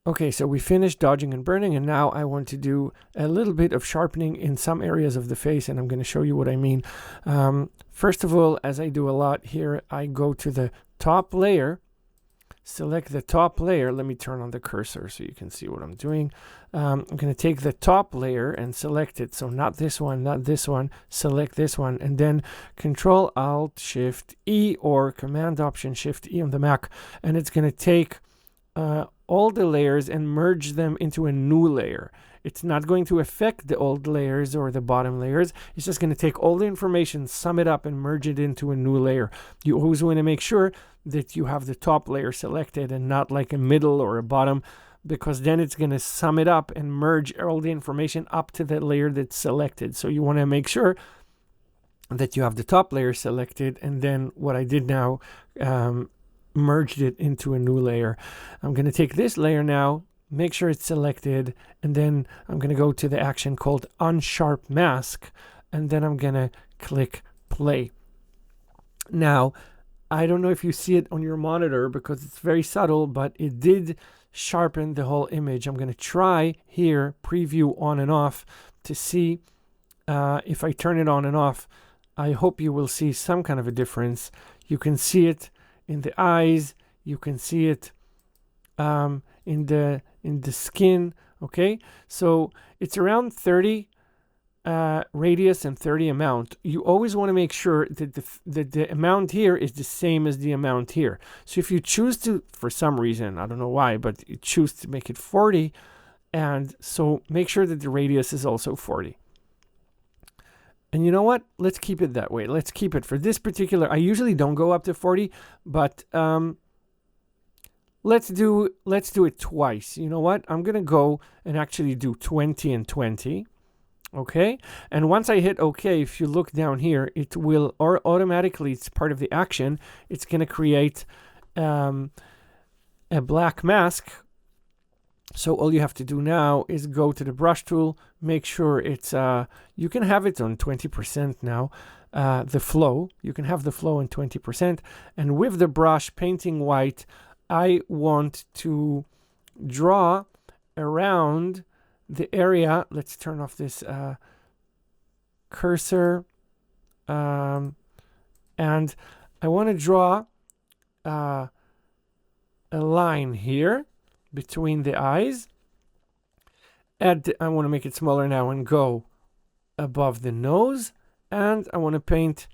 Okay, so we finished dodging and burning, and now I want to do a little bit of sharpening in some areas of the face, and I'm going to show you what I mean. First of all, as I do a lot here, I go to the top layer, select the top layer. Let me turn on the cursor so you can see what I'm doing. I'm going to take the top layer and select it. So not this one, not this one, select this one, and then Control Alt Shift E or Command Option Shift E on the Mac, and it's going to take all the layers and merge them into a new layer. It's not going to affect the old layers or the bottom layers. It's just going to take all the information, sum it up, and merge it into a new layer. You always want to make sure that you have the top layer selected and not like a middle or a bottom, because then it's going to sum it up and merge all the information up to the layer that's selected. So you want to make sure that you have the top layer selected, and then what I did now, merged it into a new layer. I'm going to take this layer now, make sure it's selected, and then I'm going to go to the action called Unsharp Mask, and then I'm going to click play. Now, I don't know if you see it on your monitor because it's very subtle, but it did sharpen the whole image. I'm going to try here, preview on and off, to see if I turn it on and off. I hope you will see some kind of a difference. You can see it in the eyes, you can see it in the skin. Okay, so it's around 30 radius and 30 amount. You always want to make sure that the amount here is the same as the amount here. So if you choose to, for some reason, I don't know why, but you choose to make it 40, and so make sure that the radius is also 40. And you know what? Let's keep it that way. Let's keep it for this particular. I usually don't go up to 40, but let's do it twice. You know what? I'm going to go and actually do 20 and 20. Okay? And once I hit OK, if you look down here, it will, or automatically, it's part of the action, it's going to create a black mask. So all you have to do now is go to the brush tool, make sure it's, you can have it on 20% now, the flow. You can have the flow on 20%. And with the brush painting white, I want to draw around the area. Let's turn off this cursor. And I want to draw a line here between the eyes. I want to make it smaller now and go above the nose, and I want to paint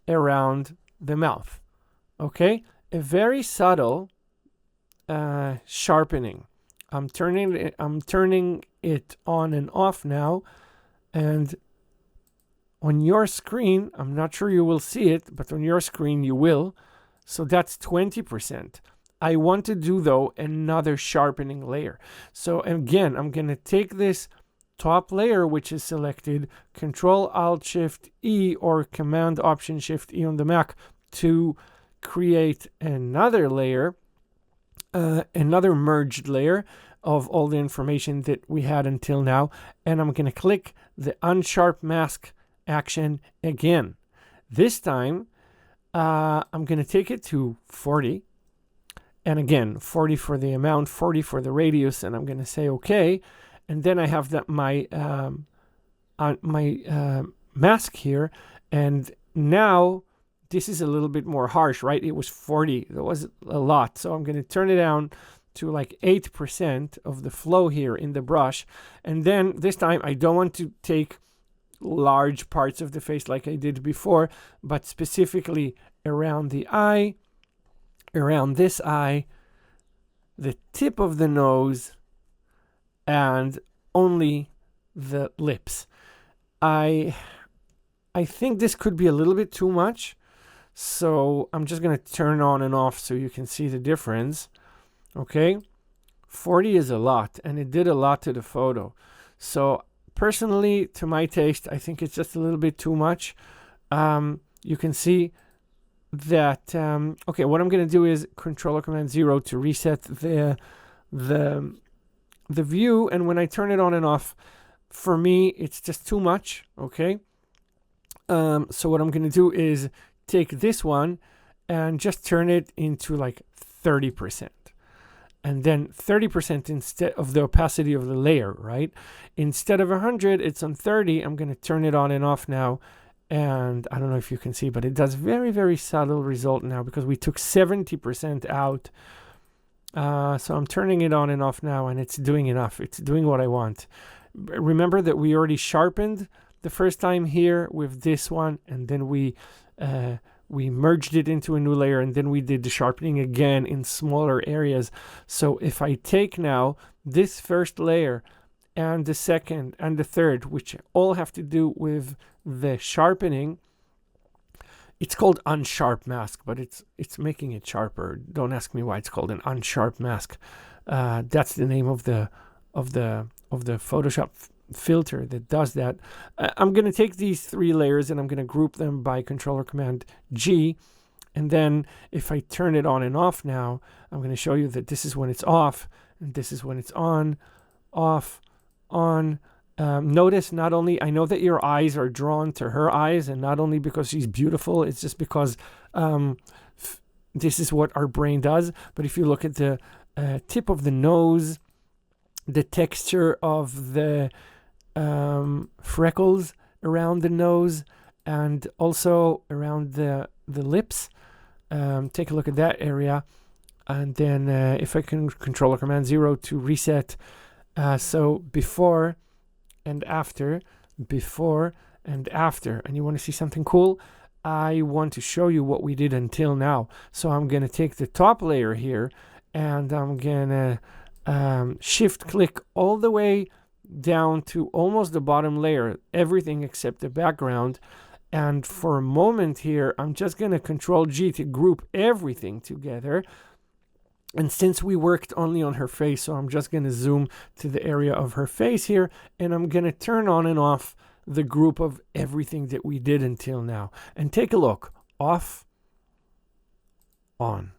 around the mouth. Okay, a very subtle sharpening. I'm turning it on and off now, and on your screen, I'm not sure you will see it, but on your screen you will. So that's 20%. I want to do, though, another sharpening layer. So again, I'm going to take this top layer, which is selected, Control Alt Shift E or Command Option Shift E on the Mac to create another layer, another merged layer of all the information that we had until now. And I'm going to click the Unsharp Mask action again. This time, I'm going to take it to 40. And again, 40 for the amount, 40 for the radius, and I'm going to say OK. And then I have my mask here. And now this is a little bit more harsh, right? It was 40. That was a lot. So I'm going to turn it down to like 8% of the flow here in the brush. And then this time I don't want to take large parts of the face like I did before, but specifically around the eye, around this eye, the tip of the nose, and only the lips. I think this could be a little bit too much, so I'm just going to turn on and off so you can see the difference. Okay, 40 is a lot, and it did a lot to the photo. So personally, to my taste, I think it's just a little bit too much. You can see that okay, what I'm going to do is Control or Command 0 to reset the view, and when I turn it on and off, for me it's just too much. Okay, so what I'm going to do is take this one and just turn it into like 30%, and then 30% instead of the opacity of the layer, right? Instead of 100, it's on 30. I'm going to turn it on and off now. And I don't know if you can see, but it does very, very subtle result now because we took 70% out. So I'm turning it on and off now, and it's doing enough. It's doing what I want. Remember that we already sharpened the first time here with this one, and then we merged it into a new layer, and then we did the sharpening again in smaller areas. So if I take now this first layer and the second and the third, which all have to do with the sharpening, it's called Unsharp mask, but it's making it sharper. Don't ask me why it's called an Unsharp mask. That's the name of the Photoshop filter that does that. I'm going to take these 3 layers and I'm going to group them by Controller Command G. And then if I turn it on and off now, I'm going to show you that this is when it's off and this is when it's on, off, on. Notice not only, I know that your eyes are drawn to her eyes, and not only because she's beautiful, it's just because this is what our brain does. But if you look at the tip of the nose, the texture of the freckles around the nose, and also around the lips, take a look at that area. And then if I can Control Command 0 to reset, so before and after, before and after. And you want to see something cool? I want to show you what we did until now. So I'm going to take the top layer here, and I'm going to shift click all the way down to almost the bottom layer, everything except the background. And for a moment here, I'm just going to Control G to group everything together. And since we worked only on her face, so I'm just going to zoom to the area of her face here, and I'm going to turn on and off the group of everything that we did until now. And take a look. Off, on,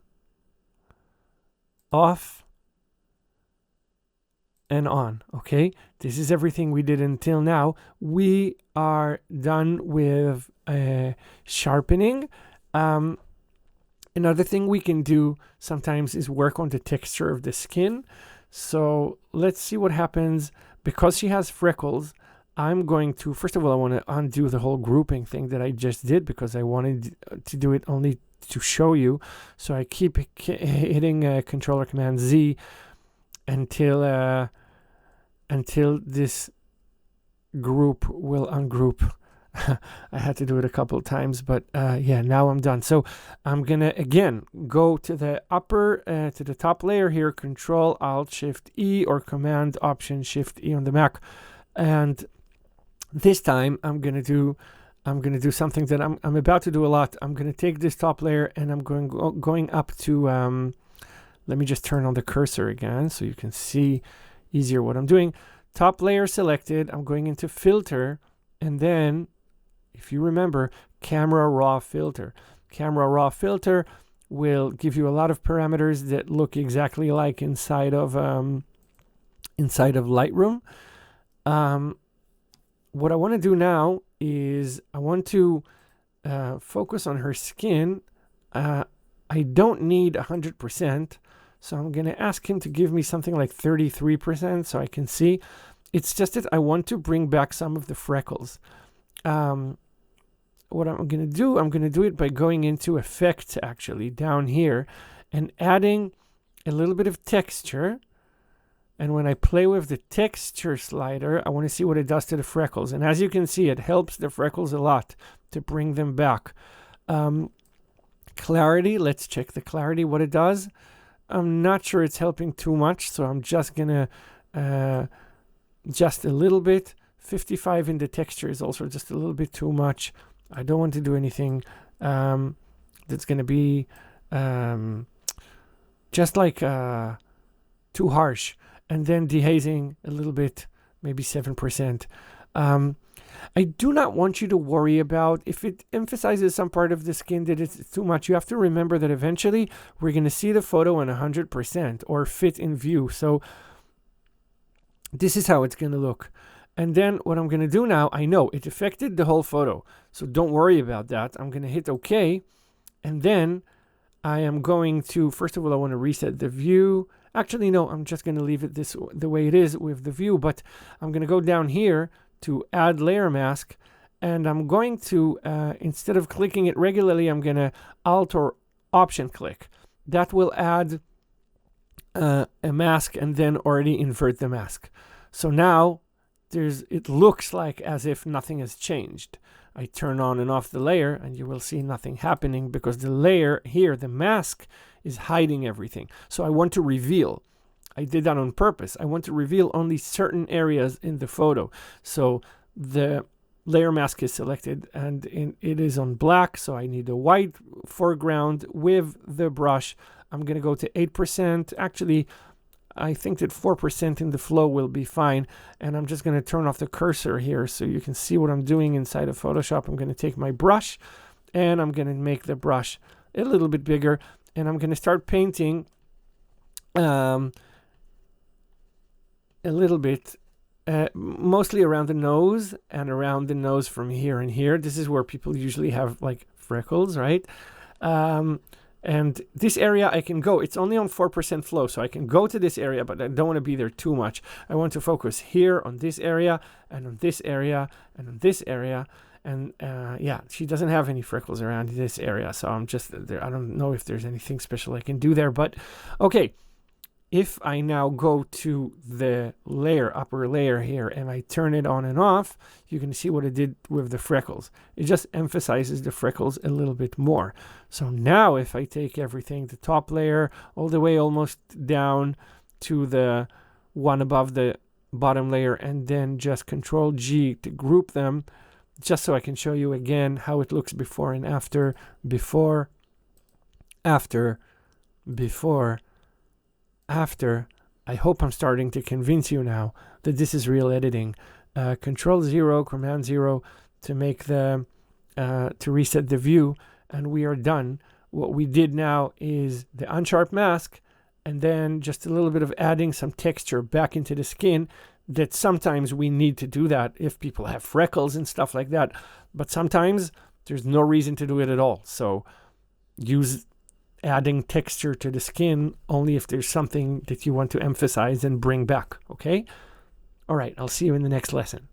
off, and on. Okay, this is everything we did until now. We are done with sharpening. Another thing we can do sometimes is work on the texture of the skin. So let's see what happens. Because she has freckles, I'm going to, first of all, I want to undo the whole grouping thing that I just did because I wanted to do it only to show you. So I keep hitting Controller Command Z until this group will ungroup. I had to do it a couple of times, but yeah, now I'm done. So I'm gonna again go to the to the top layer here, Control Alt Shift E or Command Option Shift E on the Mac, and this time I'm gonna do something that I'm about to do a lot. I'm gonna take this top layer and I'm going up to let me just turn on the cursor again so you can see easier what I'm doing. Top layer selected. I'm going into Filter, and then, if you remember, Camera Raw Filter. Camera Raw Filter will give you a lot of parameters that look exactly like inside of Lightroom. What I want to do now is I want to focus on her skin. I don't need 100%, so I'm going to ask him to give me something like 33% so I can see. It's just that I want to bring back some of the freckles. What I'm going to do it by going into Effects, actually, down here, and adding a little bit of texture. And when I play with the texture slider, I want to see what it does to the freckles. And as you can see, it helps the freckles a lot to bring them back. Clarity, let's check the clarity, what it does. I'm not sure it's helping too much, so I'm just going to just a little bit. 55 in the texture is also just a little bit too much. I don't want to do anything that's going to be just like too harsh. And then dehazing a little bit, maybe 7%. I do not want you to worry about if it emphasizes some part of the skin that it's too much. You have to remember that eventually we're going to see the photo in 100% or fit in view. So this is how it's going to look. And then what I'm going to do now, I know it affected the whole photo, so don't worry about that. I'm going to hit OK. And then I am going to, first of all, I want to reset the view. Actually, no, I'm just going to leave it the way it is with the view, but I'm going to go down here to add layer mask, and I'm going to, instead of clicking it regularly, I'm going to Alt or Option click. That will add a mask and then already invert the mask. So now it looks like as if nothing has changed. I turn on and off the layer and you will see nothing happening because the layer here, the mask, is hiding everything. So I want to reveal. I did that on purpose. I want to reveal only certain areas in the photo. So the layer mask is selected and it is on black. So I need a white foreground with the brush. I'm going to go to 8%. Actually, I think that 4% in the flow will be fine. And I'm just going to turn off the cursor here so you can see what I'm doing inside of Photoshop. I'm going to take my brush and I'm going to make the brush a little bit bigger. And I'm going to start painting a little bit, mostly around the nose and around the nose from here and here. This is where people usually have like freckles, right? And this area I can go, it's only on 4% flow, so I can go to this area, but I don't want to be there too much. I want to focus here on this area, and on this area, and on this area. And yeah, she doesn't have any freckles around this area, so I'm just there. I don't know if there's anything special I can do there, but okay. If I now go to the layer, upper layer here, and I turn it on and off, you can see what it did with the freckles. It just emphasizes the freckles a little bit more. So now if I take everything, the top layer, all the way almost down to the one above the bottom layer, and then just Control G to group them, just so I can show you again how it looks before and after, before, after, before, after. I hope I'm starting to convince you now that this is real editing. Control 0, Command 0 to make the to reset the view, and we are done. What we did now is the Unsharp mask, and then just a little bit of adding some texture back into the skin. That sometimes we need to do that if people have freckles and stuff like that, but sometimes there's no reason to do it at all. So use adding texture to the skin only if there's something that you want to emphasize and bring back. Okay? All right, I'll see you in the next lesson.